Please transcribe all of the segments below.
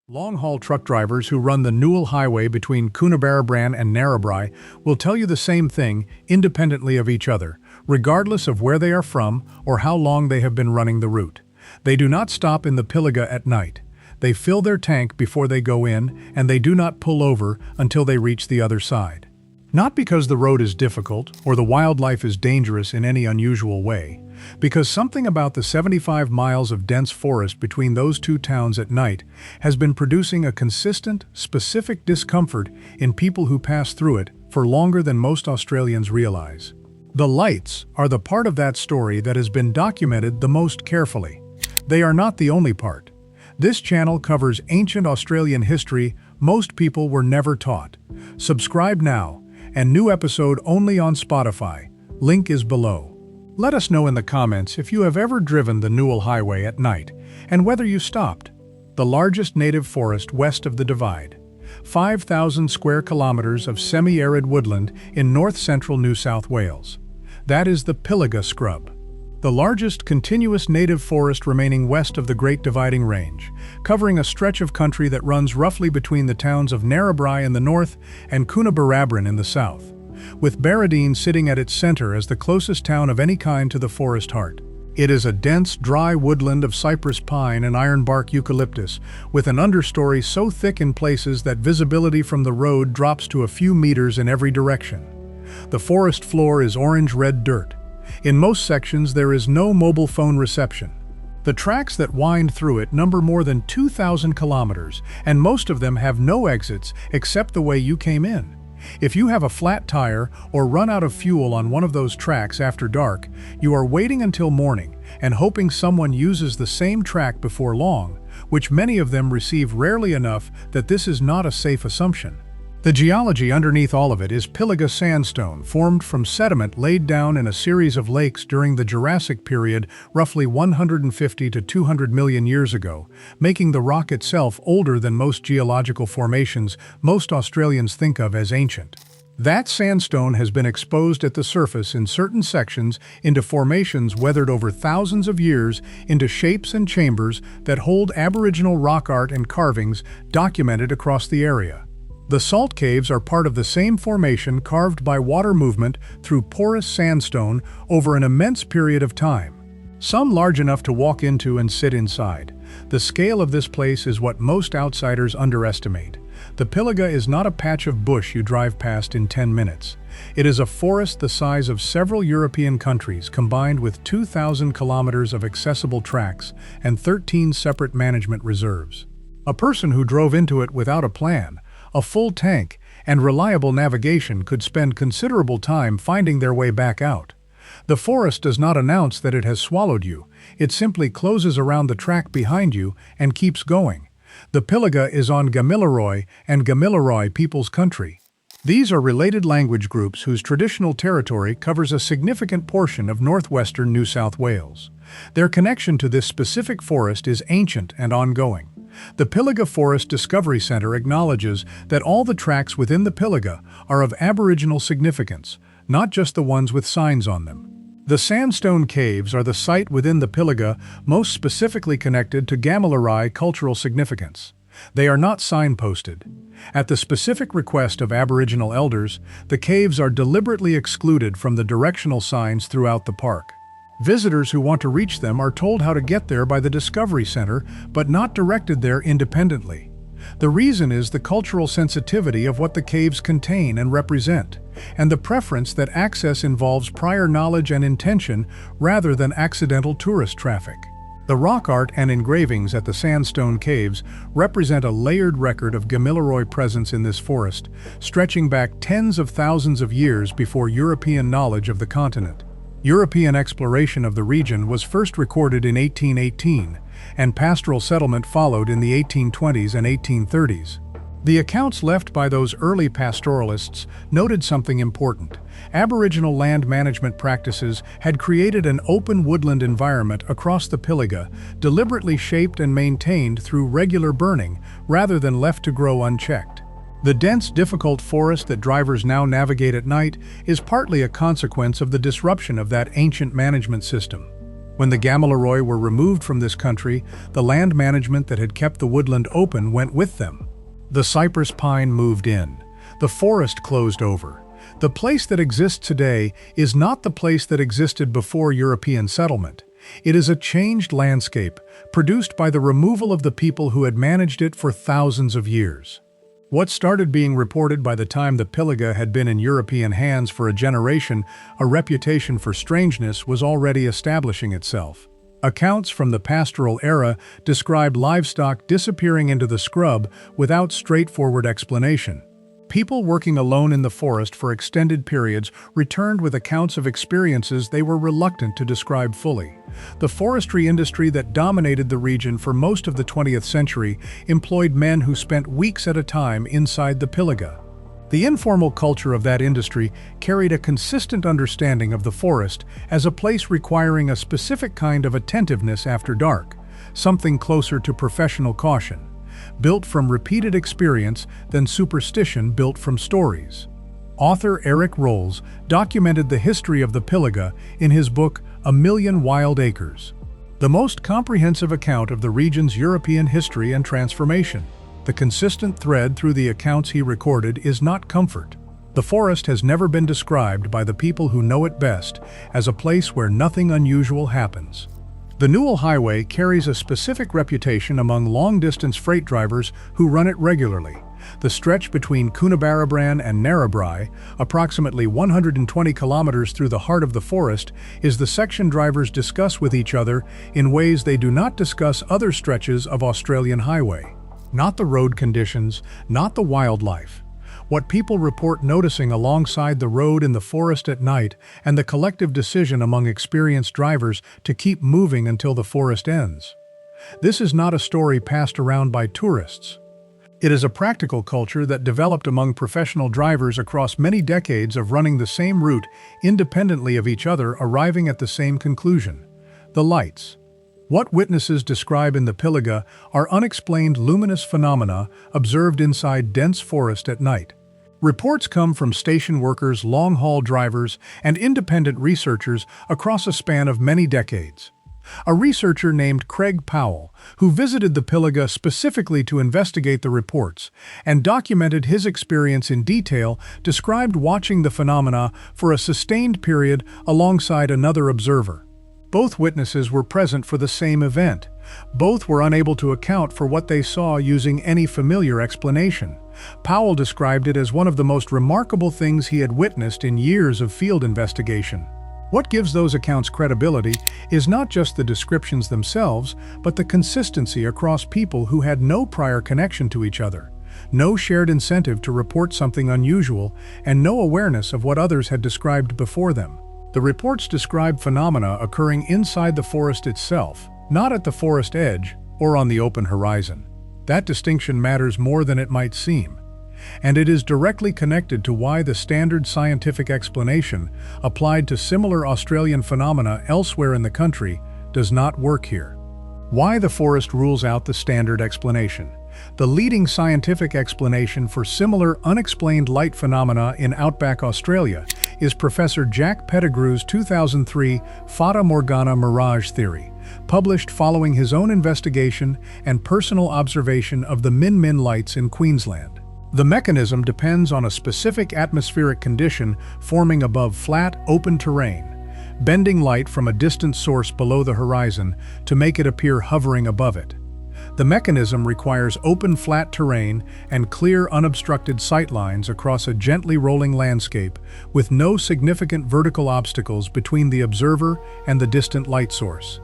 Long-haul truck drivers who run the Newell Highway between Coonabarabran and Narrabri will tell you the same thing independently of each other, regardless of where they are from or how long they have been running the route. They do not stop in the Pilliga at night. They fill their tank before they go in, and they do not pull over until they reach the other side. Not because the road is difficult or the wildlife is dangerous in any unusual way, because something about the 75 miles of dense forest between those two towns at night has been producing a consistent, specific discomfort in people who pass through it for longer than most Australians realize. The lights are the part of that story that has been documented the most carefully. They are not the only part. This channel covers ancient Australian history most people were never taught. Subscribe now, and new episode only on Spotify. Link is below. Let us know in the comments if you have ever driven the Newell Highway at night, and whether you stopped. The largest native forest west of the Divide. 5,000 square kilometers of semi-arid woodland in north-central New South Wales. That is the Pilliga scrub. The largest continuous native forest remaining west of the Great Dividing Range, covering a stretch of country that runs roughly between the towns of Narrabri in the north and Coonabarabran in the south, with Barradine sitting at its center as the closest town of any kind to the forest heart. It is a dense, dry woodland of cypress pine and ironbark eucalyptus, with an understory so thick in places that visibility from the road drops to a few meters in every direction. The forest floor is orange-red dirt. In most sections, there is no mobile phone reception. The tracks that wind through it number more than 2,000 kilometers, and most of them have no exits except the way you came in. If you have a flat tire or run out of fuel on one of those tracks after dark, you are waiting until morning and hoping someone uses the same track before long, which many of them receive rarely enough that this is not a safe assumption. The geology underneath all of it is Pilliga sandstone, formed from sediment laid down in a series of lakes during the Jurassic period roughly 150 to 200 million years ago, making the rock itself older than most geological formations most Australians think of as ancient. That sandstone has been exposed at the surface in certain sections into formations weathered over thousands of years into shapes and chambers that hold Aboriginal rock art and carvings documented across the area. The salt caves are part of the same formation carved by water movement through porous sandstone over an immense period of time. Some large enough to walk into and sit inside. The scale of this place is what most outsiders underestimate. The Pilliga is not a patch of bush you drive past in 10 minutes. It is a forest the size of several European countries combined with 2,000 kilometers of accessible tracks and 13 separate management reserves. A person who drove into it without a plan, a full tank, and reliable navigation could spend considerable time finding their way back out. The forest does not announce that it has swallowed you. It simply closes around the track behind you and keeps going. The Pilliga is on Gamilaroi and Gamilaroi people's country. These are related language groups whose traditional territory covers a significant portion of northwestern New South Wales. Their connection to this specific forest is ancient and ongoing. The Pilliga Forest Discovery Centre acknowledges that all the tracks within the Pilliga are of Aboriginal significance, not just the ones with signs on them. The sandstone caves are the site within the Pilliga most specifically connected to Gamilaroi cultural significance. They are not signposted. At the specific request of Aboriginal elders, the caves are deliberately excluded from the directional signs throughout the park. Visitors who want to reach them are told how to get there by the Discovery Centre, but not directed there independently. The reason is the cultural sensitivity of what the caves contain and represent, and the preference that access involves prior knowledge and intention rather than accidental tourist traffic. The rock art and engravings at the sandstone caves represent a layered record of Gamilaroi presence in this forest, stretching back tens of thousands of years before European knowledge of the continent. European exploration of the region was first recorded in 1818, and pastoral settlement followed in the 1820s and 1830s. The accounts left by those early pastoralists noted something important. Aboriginal land management practices had created an open woodland environment across the Pilliga, deliberately shaped and maintained through regular burning rather than left to grow unchecked. The dense, difficult forest that drivers now navigate at night is partly a consequence of the disruption of that ancient management system. When the Gamilaroi were removed from this country, the land management that had kept the woodland open went with them. The cypress pine moved in. The forest closed over. The place that exists today is not the place that existed before European settlement. It is a changed landscape, produced by the removal of the people who had managed it for thousands of years. What started being reported by the time the Pilliga had been in European hands for a generation, a reputation for strangeness, was already establishing itself. Accounts from the pastoral era described livestock disappearing into the scrub without straightforward explanation. People working alone in the forest for extended periods returned with accounts of experiences they were reluctant to describe fully. The forestry industry that dominated the region for most of the 20th century employed men who spent weeks at a time inside the Pilliga. The informal culture of that industry carried a consistent understanding of the forest as a place requiring a specific kind of attentiveness after dark, something closer to professional caution, built from repeated experience than superstition built from stories. Author Eric Rolls documented the history of the Pilliga in his book A Million Wild Acres, the most comprehensive account of the region's European history and transformation. The consistent thread through the accounts he recorded is not comfort. The forest has never been described by the people who know it best as a place where nothing unusual happens. The Newell Highway carries a specific reputation among long-distance freight drivers who run it regularly. The stretch between Coonabarabran and Narrabri, approximately 120 kilometers through the heart of the forest, is the section drivers discuss with each other in ways they do not discuss other stretches of Australian highway. Not the road conditions, not the wildlife. What people report noticing alongside the road in the forest at night, and the collective decision among experienced drivers to keep moving until the forest ends. This is not a story passed around by tourists. It is a practical culture that developed among professional drivers across many decades of running the same route independently of each other, arriving at the same conclusion: the lights. What witnesses describe in the Pilliga are unexplained luminous phenomena observed inside dense forest at night. Reports come from station workers, long-haul drivers, and independent researchers across a span of many decades. A researcher named Craig Powell, who visited the Pilliga specifically to investigate the reports and documented his experience in detail, described watching the phenomena for a sustained period alongside another observer. Both witnesses were present for the same event. Both were unable to account for what they saw using any familiar explanation. Powell described it as one of the most remarkable things he had witnessed in years of field investigation. What gives those accounts credibility is not just the descriptions themselves, but the consistency across people who had no prior connection to each other, no shared incentive to report something unusual, and no awareness of what others had described before them. The reports describe phenomena occurring inside the forest itself, not at the forest edge or on the open horizon. That distinction matters more than it might seem, and it is directly connected to why the standard scientific explanation applied to similar Australian phenomena elsewhere in the country does not work here. Why the forest rules out the standard explanation. The leading scientific explanation for similar unexplained light phenomena in outback Australia is Professor Jack Pettigrew's 2003 Fata Morgana mirage theory, published following his own investigation and personal observation of the Min Min lights in Queensland. The mechanism depends on a specific atmospheric condition forming above flat, open terrain, bending light from a distant source below the horizon to make it appear hovering above it. The mechanism requires open flat terrain and clear unobstructed sightlines across a gently rolling landscape with no significant vertical obstacles between the observer and the distant light source.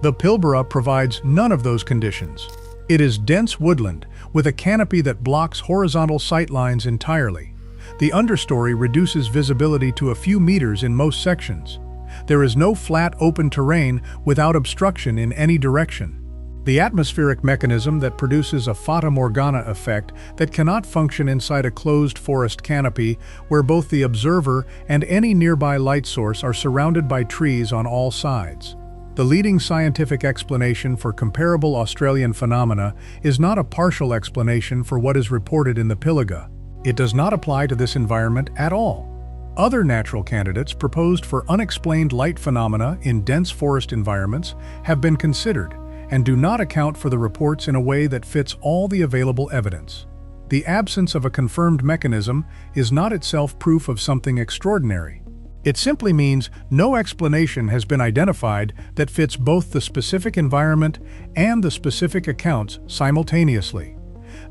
The Pilbara provides none of those conditions. It is dense woodland with a canopy that blocks horizontal sightlines entirely. The understory reduces visibility to a few meters in most sections. There is no flat open terrain without obstruction in any direction. The atmospheric mechanism that produces a Fata Morgana effect that cannot function inside a closed forest canopy where both the observer and any nearby light source are surrounded by trees on all sides. The leading scientific explanation for comparable Australian phenomena is not a partial explanation for what is reported in the Pilliga. It does not apply to this environment at all. Other natural candidates proposed for unexplained light phenomena in dense forest environments have been considered and do not account for the reports in a way that fits all the available evidence. The absence of a confirmed mechanism is not itself proof of something extraordinary. It simply means no explanation has been identified that fits both the specific environment and the specific accounts simultaneously.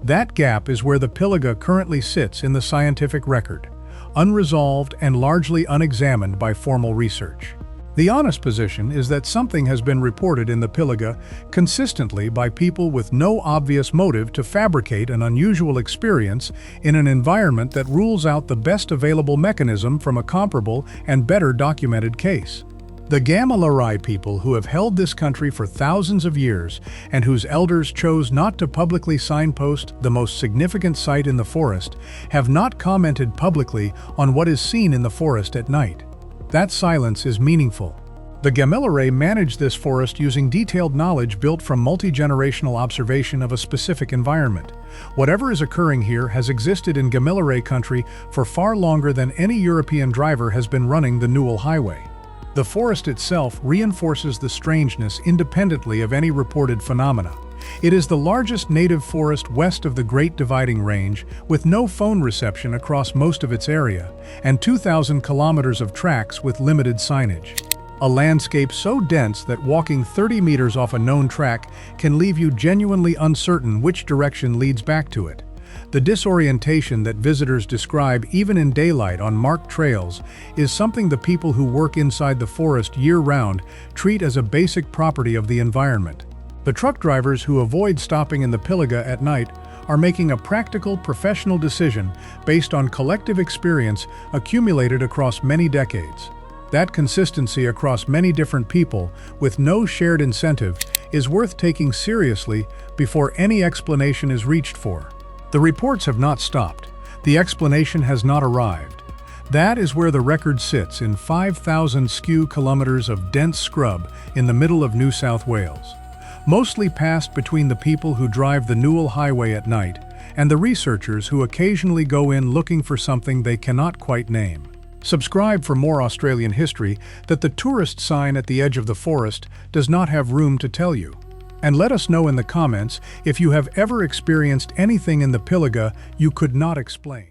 That gap is where the Pilliga currently sits in the scientific record, unresolved and largely unexamined by formal research. The honest position is that something has been reported in the Pilliga consistently by people with no obvious motive to fabricate an unusual experience in an environment that rules out the best available mechanism from a comparable and better documented case. The Gamilaroi people who have held this country for thousands of years and whose elders chose not to publicly signpost the most significant site in the forest have not commented publicly on what is seen in the forest at night. That silence is meaningful. The Gamilaroi manage this forest using detailed knowledge built from multi-generational observation of a specific environment. Whatever is occurring here has existed in Gamilaroi country for far longer than any European driver has been running the Newell Highway. The forest itself reinforces the strangeness independently of any reported phenomena. It is the largest native forest west of the Great Dividing Range, with no phone reception across most of its area, and 2,000 kilometers of tracks with limited signage. A landscape so dense that walking 30 meters off a known track can leave you genuinely uncertain which direction leads back to it. The disorientation that visitors describe even in daylight on marked trails is something the people who work inside the forest year-round treat as a basic property of the environment. The truck drivers who avoid stopping in the Pilliga at night are making a practical, professional decision based on collective experience accumulated across many decades. That consistency across many different people, with no shared incentive, is worth taking seriously before any explanation is reached for. The reports have not stopped. The explanation has not arrived. That is where the record sits in 5,000 square kilometers of dense scrub in the middle of New South Wales. Mostly passed between the people who drive the Newell Highway at night and the researchers who occasionally go in looking for something they cannot quite name. Subscribe for more Australian history that the tourist sign at the edge of the forest does not have room to tell you. And let us know in the comments if you have ever experienced anything in the Pilliga you could not explain.